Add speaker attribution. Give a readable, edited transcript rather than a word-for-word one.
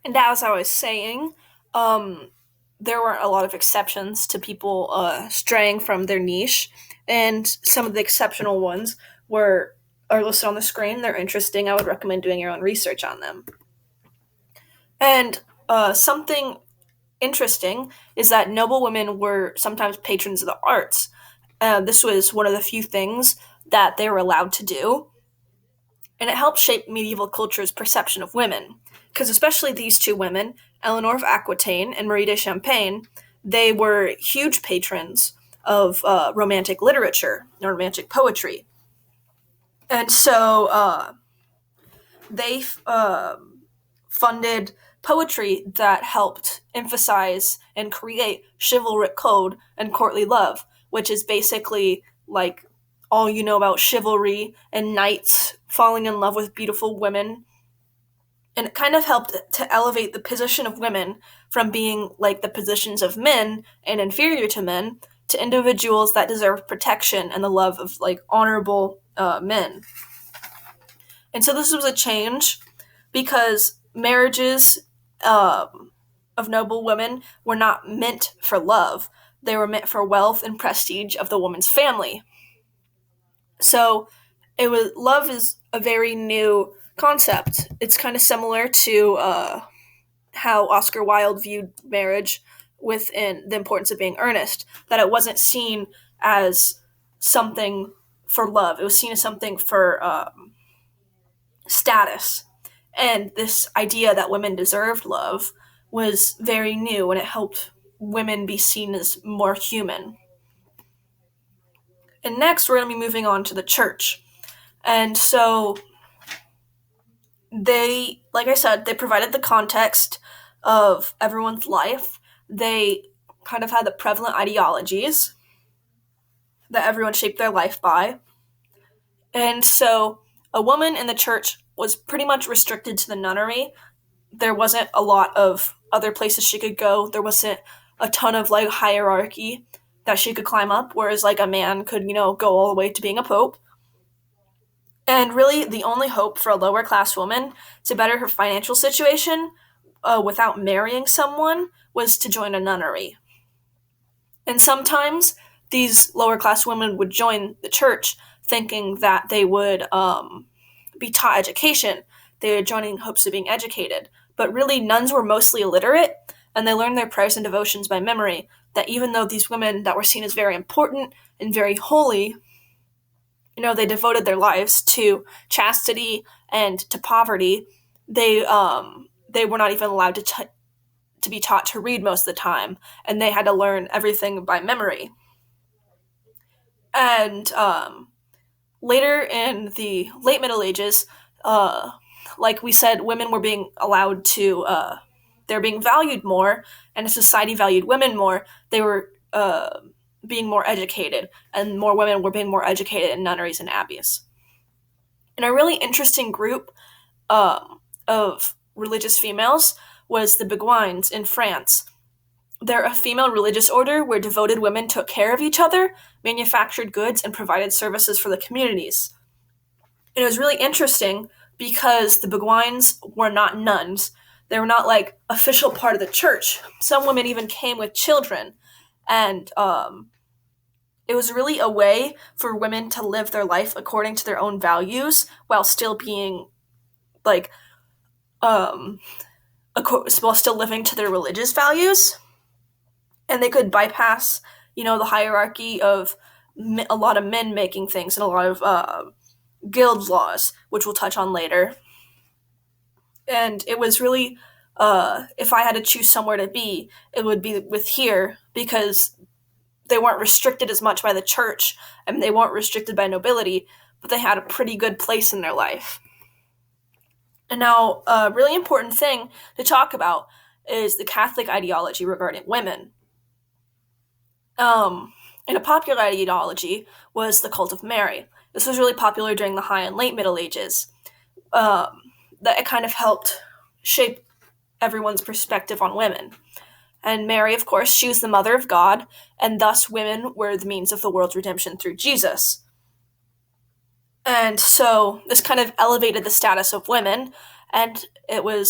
Speaker 1: And as I was saying, um, there were a lot of exceptions to people straying from their niche, and some of the exceptional ones were are listed on the screen. They're interesting. I would recommend doing your own research on them. And something interesting is that noble women were sometimes patrons of the arts. This was one of the few things that they were allowed to do, and it helped shape medieval culture's perception of women. Because especially these two women, Eleanor of Aquitaine and Marie de Champagne, they were huge patrons of romantic literature and romantic poetry. And so they funded poetry that helped emphasize and create chivalric code and courtly love, which is basically like all you know about chivalry and knights falling in love with beautiful women. And it kind of helped to elevate the position of women from being like the positions of men and inferior to men to individuals that deserve protection and the love of like honorable men. And so this was a change because marriages of noble women were not meant for love. They were meant for wealth and prestige of the woman's family. So it was love is a very new concept. It's kind of similar to how Oscar Wilde viewed marriage within the importance of being earnest, that it wasn't seen as something for love. It was seen as something for status. And this idea that women deserved love was very new, and it helped women be seen as more human. And next, we're going to be moving on to the church. And so they, like I said, they provided the context of everyone's life. They kind of had the prevalent ideologies that everyone shaped their life by. And so a woman in the church was pretty much restricted to the nunnery. There wasn't a lot of other places she could go. There wasn't a ton of like hierarchy that she could climb up, whereas like a man could, go all the way to being a pope. And really, the only hope for a lower class woman to better her financial situation without marrying someone was to join a nunnery. And sometimes these lower class women would join the church thinking that they would be taught education. They were joining in hopes of being educated. But really, nuns were mostly illiterate, and they learned their prayers and devotions by memory. That even though these women that were seen as very important and very holy, they devoted their lives to chastity and to poverty, they were not even allowed to be taught to read most of the time, and they had to learn everything by memory. And later in the late Middle Ages, like we said, women were being allowed to, they're being valued more, and society valued women more. They were being more educated, and more women were being more educated in nunneries and abbeys. And a really interesting group of religious females was the Beguines in France. They're a female religious order where devoted women took care of each other, manufactured goods, and provided services for the communities. And it was really interesting because the Beguines were not nuns. They were not like official part of the church. Some women even came with children. And it was really a way for women to live their life according to their own values while still being like while still living to their religious values. And they could bypass, the hierarchy of a lot of men making things and a lot of guild laws, which we'll touch on later. And it was really, if I had to choose somewhere to be, it would be with here, because they weren't restricted as much by the church, and they weren't restricted by nobility, but they had a pretty good place in their life. And now, a really important thing to talk about is the Catholic ideology regarding women. And a popular ideology was the cult of Mary. This was really popular during the High and Late Middle Ages. That it kind of helped shape everyone's perspective on women. And Mary, of course, she was the mother of God, and thus women were the means of the world's redemption through Jesus. And so this kind of elevated the status of women, and it was